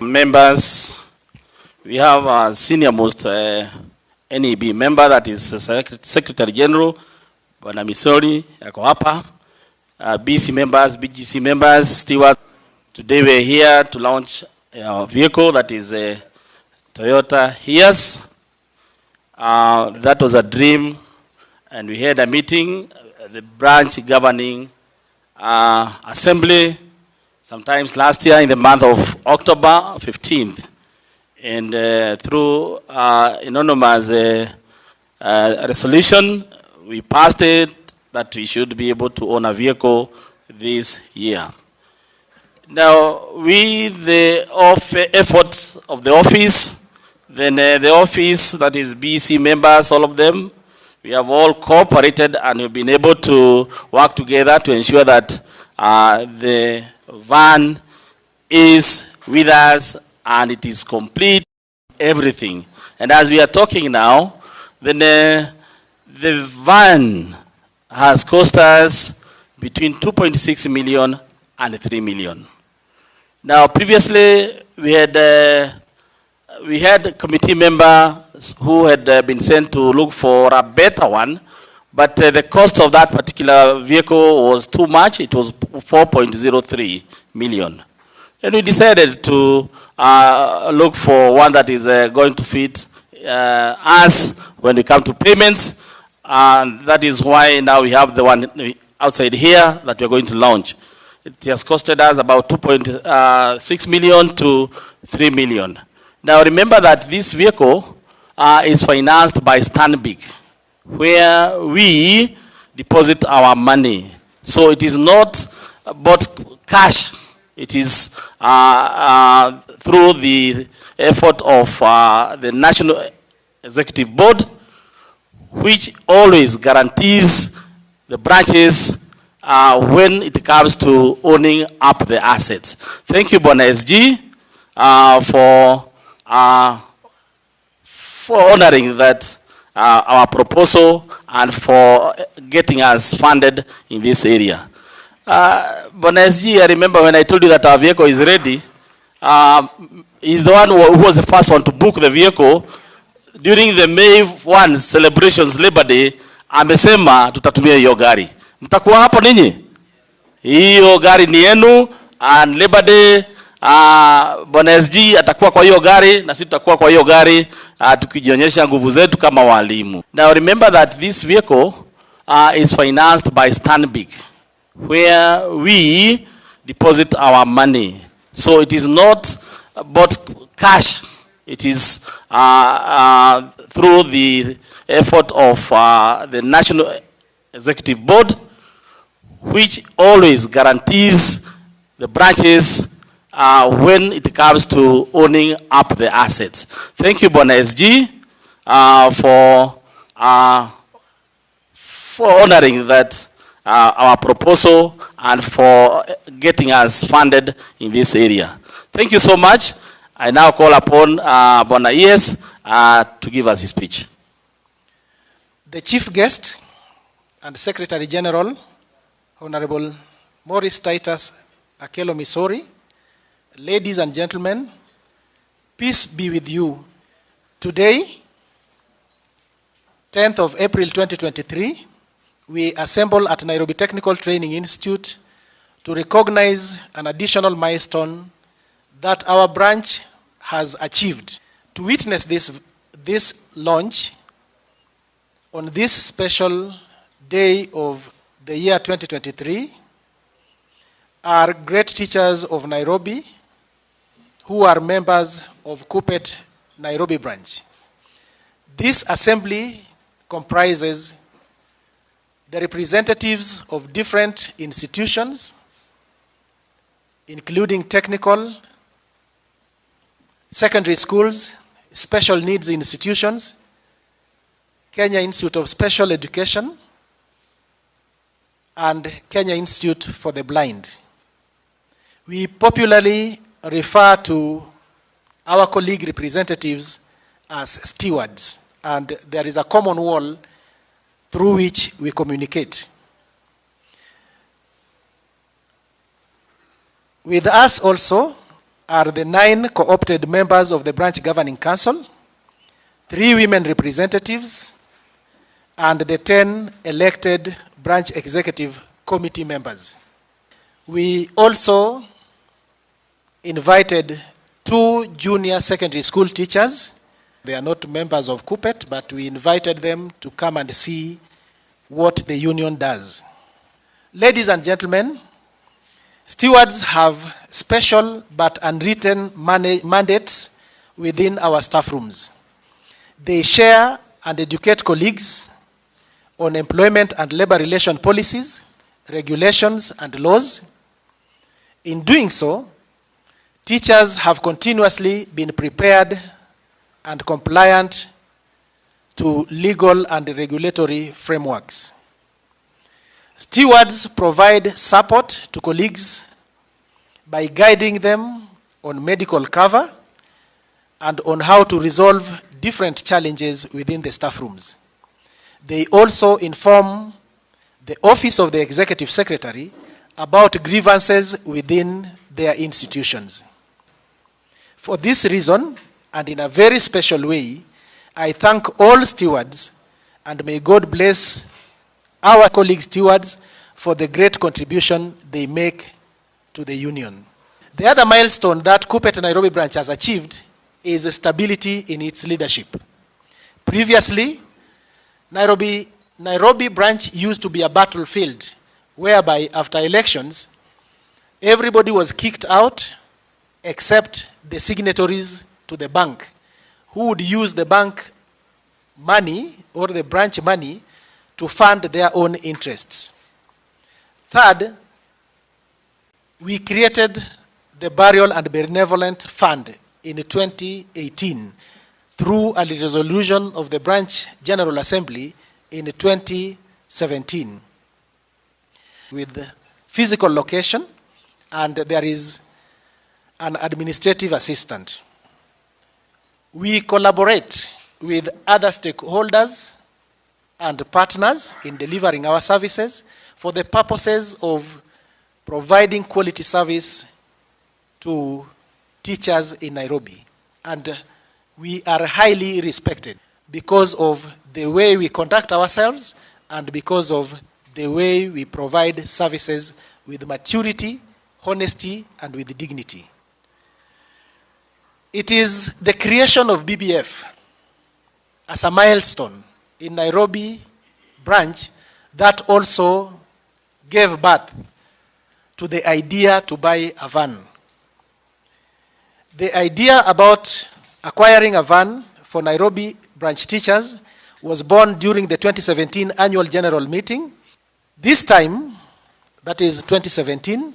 Members, we have a senior most NEB member, that is Secretary General, Bwana Misori, yako hapa. BC members, BGC members, stewards. Today we're here to launch our vehicle, that is a Toyota Hiace. That was a dream, and we had a meeting, the branch governing assembly, sometimes last year in the month of October 15th. And through anonymous resolution, we passed it that we should be able to own a vehicle this year. Now, with the efforts of the office, then the office, that is BC members, all of them, we have all cooperated and we've been able to work together to ensure that the van is with us and it is complete, everything. And as we are talking now, then the van has cost us between 2.6 million and 3 million. Now, previously, we had committee members who had been sent to look for a better one, but the cost of that particular vehicle was too much. It was 4.03 million. And we decided to look for one that is going to fit us when we come to payments. And that is why now we have the one outside here that we are going to launch. It has costed us about 2.6 million to 3 million. Now remember that this vehicle is financed by Stanbic, where we deposit our money. So it is not bought cash. It is through the effort of the National Executive Board, which always guarantees the branches when it comes to owning up the assets. Thank you, Bwana SG, for honoring that our proposal and for getting us funded in this area. Bwana SG, I remember when I told you that our vehicle is ready, he's the one who was the first one to book the vehicle. During the May 1 celebrations, Labor Day, amesema tutatumia hiyo gari. Mtakuwa hapo ninyi? Hiyo gari ni yenu, and Labor Day, Bwana SG atakuwa kwa hiyo gari, na sisi tutakuwa kwa hiyo gari, tukijionyesha nguvu zetu kama walimu. Now remember that this vehicle is financed by Stanbic, where we deposit our money. So it is not bought cash. It is through the effort of the National Executive Board, which always guarantees the branches when it comes to owning up the assets. Thank you, Bwana SG, for honoring that our proposal and for getting us funded in this area. Thank you so much. I now call upon Bwana Hiace to give us his speech. The chief guest and Secretary General, Honorable Maurice Titus Akelo Misori, ladies and gentlemen, peace be with you. Today, 10th of April 2023, we assemble at Nairobi Technical Training Institute to recognize an additional milestone that our branch has achieved. To witness this launch on this special day of the year 2023 are great teachers of Nairobi who are members of KUPPET Nairobi branch. This assembly comprises the representatives of different institutions, including technical, secondary schools, special needs institutions, Kenya Institute of Special Education, and Kenya Institute for the Blind. We popularly refer to our colleague representatives as stewards, and there is a common wall through which we communicate. With us also are the 9 co-opted members of the branch governing council, 3 women representatives, and the 10 elected branch executive committee members. We also invited 2 junior secondary school teachers. They are not members of KUPPET, but we invited them to come and see what the union does. Ladies and gentlemen, stewards have special but unwritten mandates within our staff rooms. They share and educate colleagues on employment and labor relation policies, regulations, and laws. In doing so, teachers have continuously been prepared and compliant to legal and regulatory frameworks. Stewards provide support to colleagues by guiding them on medical cover and on how to resolve different challenges within the staff rooms. They also inform the Office of the Executive Secretary about grievances within their institutions. For this reason, and in a very special way, I thank all stewards, and may God bless our colleague stewards for the great contribution they make to the union. The other milestone that KUPPET Nairobi branch has achieved is stability in its leadership. Previously, Nairobi branch used to be a battlefield whereby after elections, everybody was kicked out except the signatories to the bank, who would use the bank money or the branch money to fund their own interests. Third, we created the Burial and Benevolent Fund in 2018 through a resolution of the Branch General Assembly in 2017 with physical location, and there is an administrative assistant. We collaborate with other stakeholders and partners in delivering our services for the purposes of providing quality service to teachers in Nairobi. And we are highly respected because of the way we conduct ourselves and because of the way we provide services with maturity, honesty, and with dignity. It is the creation of BBF as a milestone in Nairobi branch that also gave birth to the idea to buy a van. The idea about acquiring a van for Nairobi branch teachers was born during the 2017 annual general meeting. This time, that is 2017,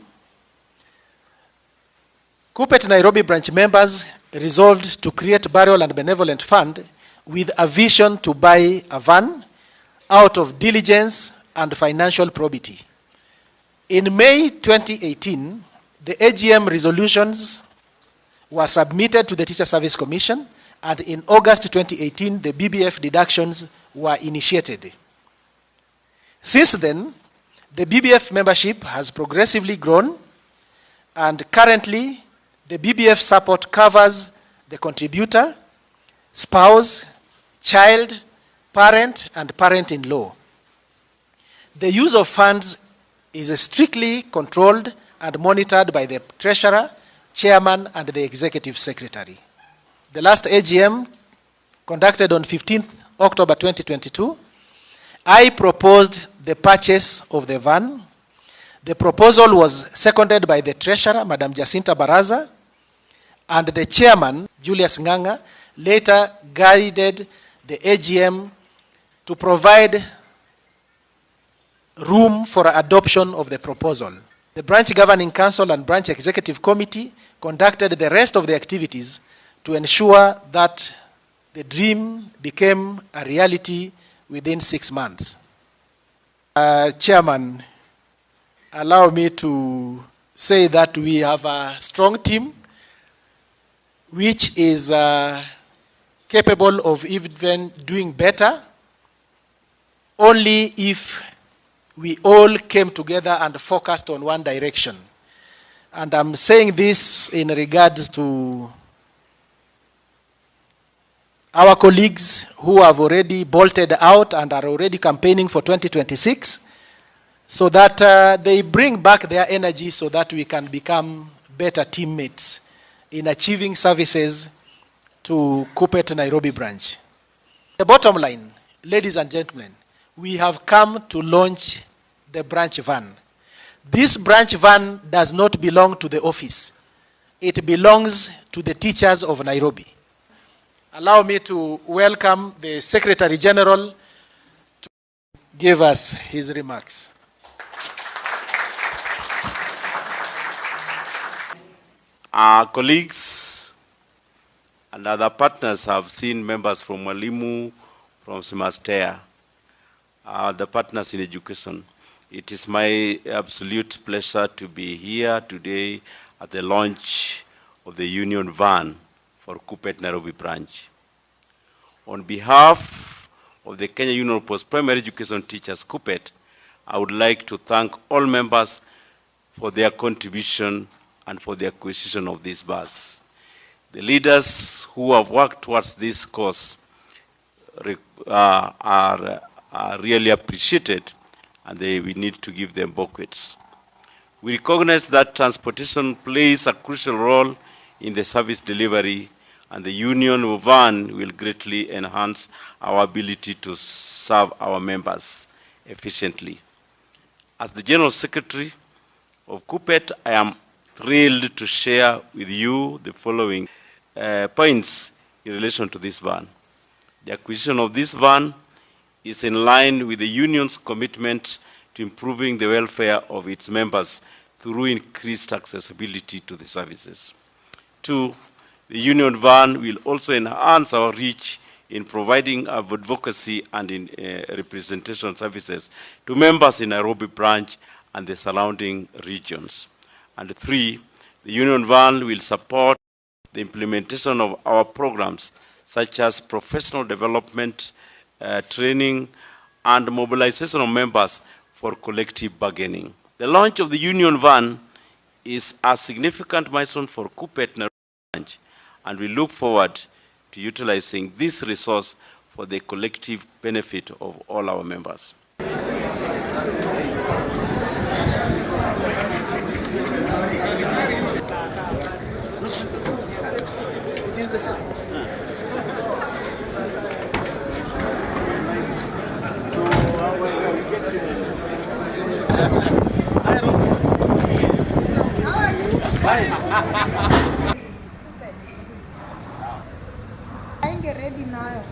KUPPET Nairobi branch members resolved to create Burial and Benevolent Fund with a vision to buy a van out of diligence and financial probity. In May 2018, the AGM resolutions were submitted to the Teacher Service Commission, and in August 2018, the BBF deductions were initiated. Since then, the BBF membership has progressively grown, and currently, the BBF support covers the contributor, spouse, child, parent, and parent-in-law. The use of funds is strictly controlled and monitored by the treasurer, chairman, and the executive secretary. The last AGM, conducted on 15th October 2022, I proposed the purchase of the van. The proposal was seconded by the treasurer, Madam Jacinta Baraza, and the chairman, Julius Nganga, later guided the AGM to provide room for adoption of the proposal. The branch governing council and branch executive committee conducted the rest of the activities to ensure that the dream became a reality within 6 months. Chairman, allow me to say that we have a strong team which is capable of even doing better only if we all came together and focused on one direction. And I'm saying this in regards to our colleagues who have already bolted out and are already campaigning for 2026, so that they bring back their energy so that we can become better teammates in achieving services to KUPPET Nairobi branch. The bottom line, ladies and gentlemen, we have come to launch the branch van. This branch van does not belong to the office. It belongs to the teachers of Nairobi. Allow me to welcome the Secretary General to give us his remarks. Our colleagues and other partners have seen members from Mwalimu, from Simastea, the partners in education. It is my absolute pleasure to be here today at the launch of the Union Van for KUPPET Nairobi branch. On behalf of the Kenya Union of Post-Primary Education Teachers, KUPPET, I would like to thank all members for their contribution and for the acquisition of this bus. The leaders who have worked towards this cause are really appreciated, and we need to give them bouquets. We recognize that transportation plays a crucial role in the service delivery, and the Union Van will greatly enhance our ability to serve our members efficiently. As the General Secretary of KUPPET, I am thrilled to share with you the following points in relation to this van. The acquisition of this van is in line with the Union's commitment to improving the welfare of its members through increased accessibility to the services. 2, the Union Van will also enhance our reach in providing advocacy and in representation services to members in Nairobi branch and the surrounding regions. And 3, the Union Van will support the implementation of our programs such as professional development, training, and mobilization of members for collective bargaining. The launch of the Union Van is a significant milestone for KUPPET Nairobi branch, and we look forward to utilizing this resource for the collective benefit of all our members. Ainge ready nayo.